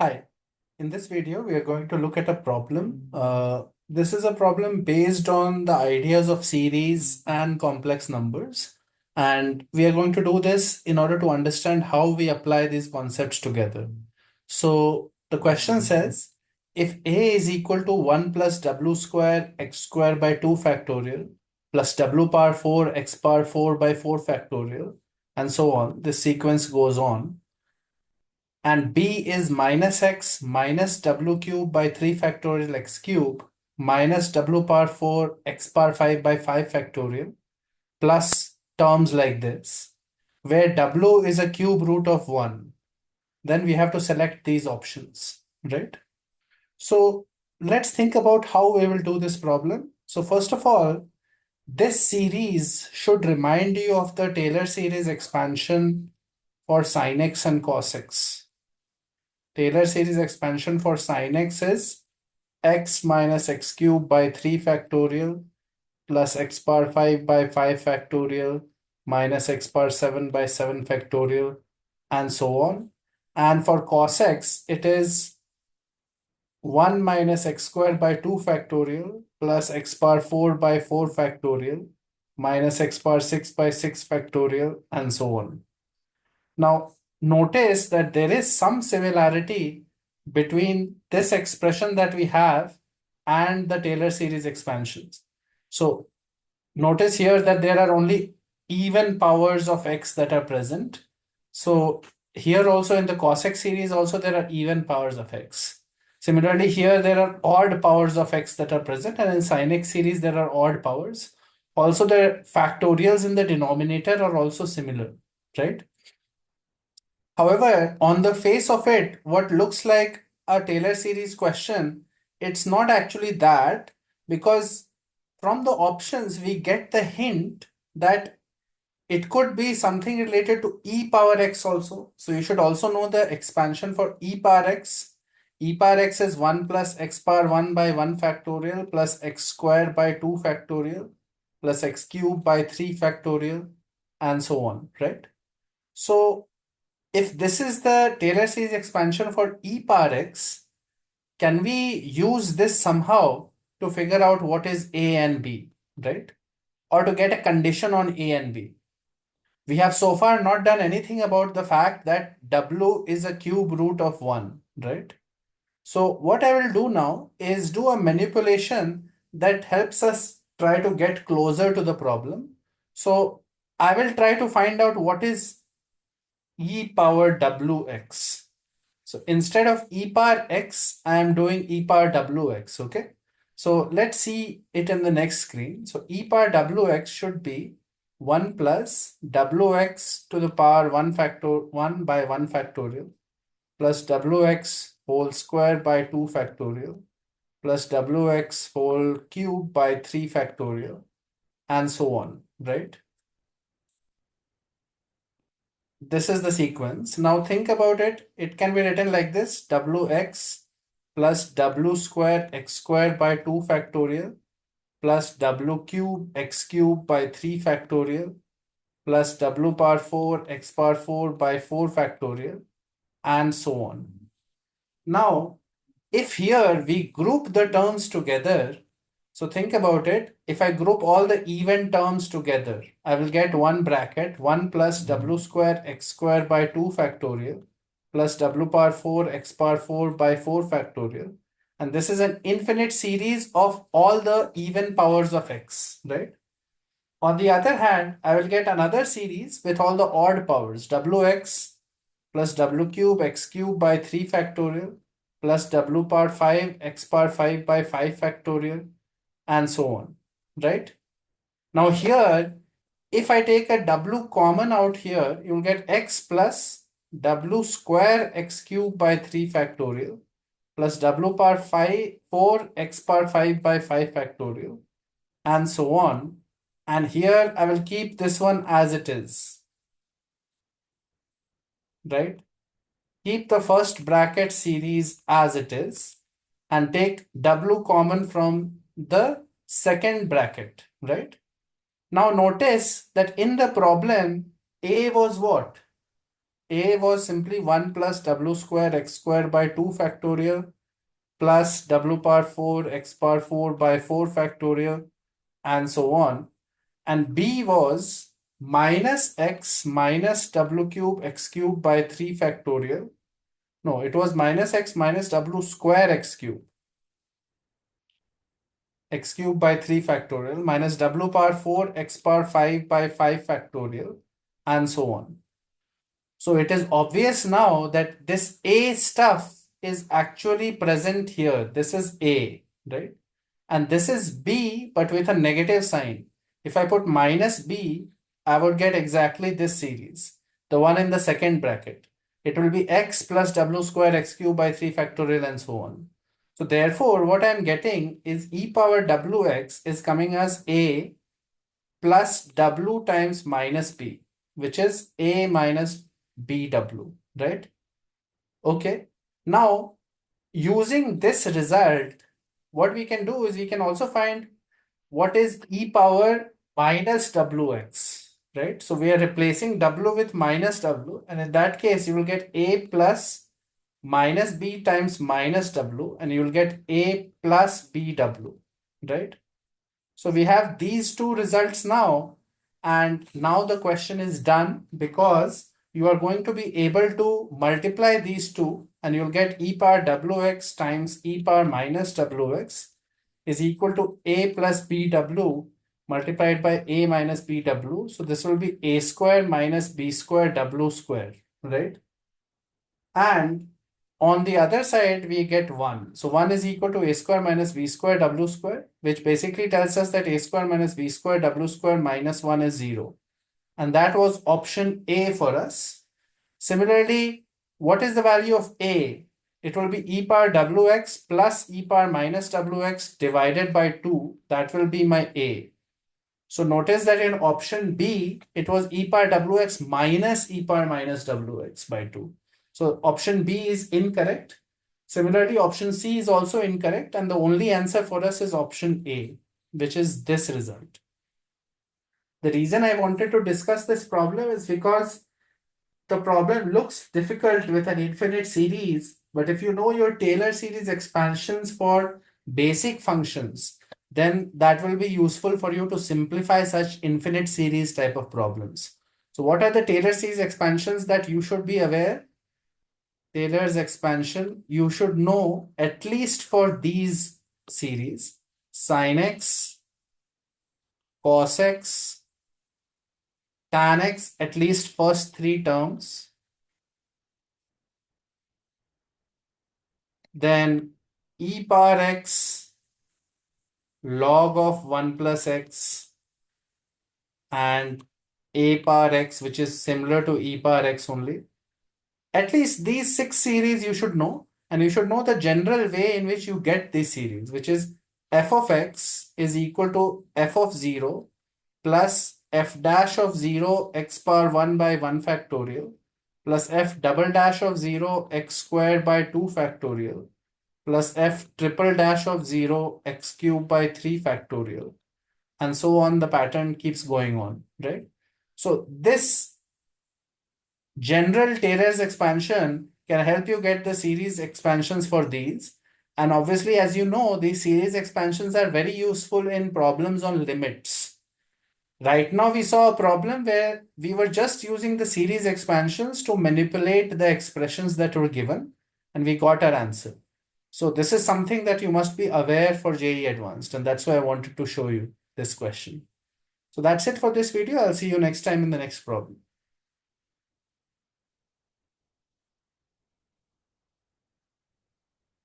Hi, in this video, we are going to look at a problem. This is a problem based on the ideas of series and complex numbers. And we are going to do this in order to understand how we apply these concepts together. So the question says, if A is equal to 1 plus W square x square by 2 factorial plus W power 4 x power 4 by 4 factorial, and so on, this sequence goes on, and b is minus x minus w cube by 3 factorial x cube minus w power 4 x power 5 by 5 factorial plus terms like this, where w is a cube root of 1, then we have to select these options, right? So let's think about how we will do this problem. So first of all, this series should remind you of the Taylor series expansion for sin x and cos x. Taylor series expansion for sin x is x minus x cube by 3 factorial plus x power 5 by 5 factorial minus x power 7 by 7 factorial and so on. And for cos x, it is 1 minus x squared by 2 factorial plus x power 4 by 4 factorial minus x power 6 by 6 factorial and so on. Now, notice that there is some similarity between this expression that we have and the Taylor series expansions. So notice here that there are only even powers of x that are present. So here also in the cos x series also there are even powers of x. Similarly, here there are odd powers of x that are present, and in sin x series there are odd powers. Also, the factorials in the denominator are also similar, right? However, on the face of it, what looks like a Taylor series question, it's not actually that, because from the options we get the hint that it could be something related to e power x also. So you should also know the expansion for e power x. E power x is 1 plus x power 1 by 1 factorial plus x squared by 2 factorial plus x cubed by 3 factorial and so on, right? So if this is the Taylor series expansion for e power x, can we use this somehow to figure out what is a and b, right? Or to get a condition on a and b? We have so far not done anything about the fact that w is a cube root of 1, right? So what I will do now is do a manipulation that helps us try to get closer to the problem. So I will try to find out what is e power wx. So instead of e power x, I am doing e power wx, okay? So let's see it in the next screen. So e power wx should be 1 plus wx to the power 1 factor 1 by 1 factorial plus wx whole square by 2 factorial plus wx whole cube by 3 factorial and so on, right? This is the sequence. Now think about it. It can be written like this: wx plus w square x square by 2 factorial plus w cube x cube by 3 factorial plus w power 4 x power 4 by 4 factorial and so on. Now, if here we group the terms together, so think about it. If I group all the even terms together, I will get one bracket 1 plus w square x square by 2 factorial plus w power 4 x power 4 by 4 factorial. And this is an infinite series of all the even powers of x, right? On the other hand, I will get another series with all the odd powers wx plus w cube x cube by 3 factorial plus w power 5 x power 5 by 5 factorial and so on, right? Now here, if I take a w common out here, you'll get x plus w square x cube by 3 factorial plus w power 5 4 x power 5 by 5 factorial and so on. And here I will keep this one as it is, right? Keep the first bracket series as it is and take w common from the second bracket, right? Now notice that in the problem, A was what? A was simply 1 plus w square x square by 2 factorial plus w power 4 x power 4 by 4 factorial and so on. And B was minus x minus w cube x cube by 3 factorial. No, it was minus x minus w square x cube by 3 factorial minus w power 4 x power 5 by 5 factorial and so on. So it is obvious now that this A stuff is actually present here. This is A, right? And this is B, but with a negative sign. If I put minus B, I would get exactly this series, the one in the second bracket. It will be x plus w square x cube by 3 factorial and so on. So therefore, what I'm getting is e power wx is coming as A plus w times minus B, which is A minus BW, right? Okay. Now, using this result, what we can do is we can also find what is e power minus wx, right? So we are replacing w with minus w, and in that case, you will get A plus minus B times minus w, and you will get A plus BW, right? So we have these two results now, and now the question is done because you are going to be able to multiply these two and you'll get e power wx times e power minus wx is equal to a plus bw multiplied by a minus bw. So this will be a square minus b square w square, right? And on the other side, we get 1. So 1 is equal to a square minus v square w square, which basically tells us that a square minus v square w square minus 1 is 0. And that was option A for us. Similarly, what is the value of A? It will be e power wx plus e power minus wx divided by 2. That will be my A. So notice that in option B, it was e power wx minus e power minus wx by 2. So option B is incorrect. Similarly, option C is also incorrect. And the only answer for us is option A, which is this result. The reason I wanted to discuss this problem is because the problem looks difficult with an infinite series. But if you know your Taylor series expansions for basic functions, then that will be useful for you to simplify such infinite series type of problems. So what are the Taylor series expansions that you should be aware? Taylor's expansion, you should know at least for these series, sin x, cos x, tan x, at least first 3 terms. Then e power x, log of 1 plus x, and a power x, which is similar to e power x only. At least these 6 series you should know, and you should know the general way in which you get this series, which is f of x is equal to f of 0 plus f dash of 0 x power 1 by 1 factorial plus f double dash of 0 x squared by 2 factorial plus f triple dash of 0 x cubed by 3 factorial, and so on. The pattern keeps going on, right? So this general Taylor's expansion can help you get the series expansions for these. And obviously, as you know, these series expansions are very useful in problems on limits. Right now, we saw a problem where we were just using the series expansions to manipulate the expressions that were given, and we got our answer. So this is something that you must be aware for JEE Advanced, and that's why I wanted to show you this question. So that's it for this video. I'll see you next time in the next problem.